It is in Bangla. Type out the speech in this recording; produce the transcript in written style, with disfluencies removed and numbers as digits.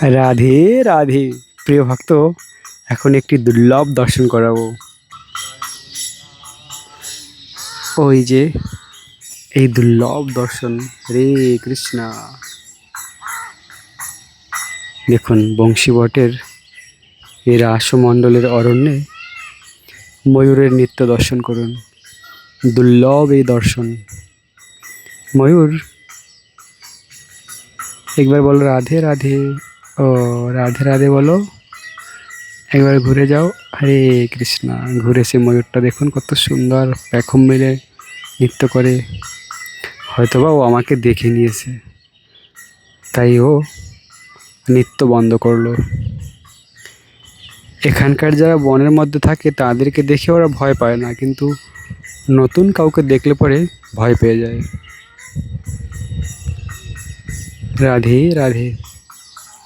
রাধে রাধে। প্রিয় ভক্ত, এখন একটি দুর্লভ দর্শন করাবো। ওই যে এই দুর্লভ দর্শন, হরে কৃষ্ণা। দেখুন বংশীবটের এই রাসমণ্ডলের অরণ্যে ময়ূরের নৃত্য দর্শন করুন। দুর্লভ এই দর্শন। ময়ূর একবার বলো রাধে রাধে। ও রাধে রাধে বলো। একবার ঘুরে যাও। হরে কৃষ্ণা। ঘুরেছে ময়ূরটা, দেখুন কত সুন্দর পেখম মেলে নৃত্য করে। হয়তোবা ও আমাকে দেখে নিয়েছে, তাই ও নৃত্য বন্ধ করলো। এখানকার যারা বনের মধ্যে থাকে তাদেরকে দেখে ওরা ভয় পায় না, কিন্তু নতুন কাউকে দেখলে পরে ভয় পেয়ে যায়। রাধে রাধে।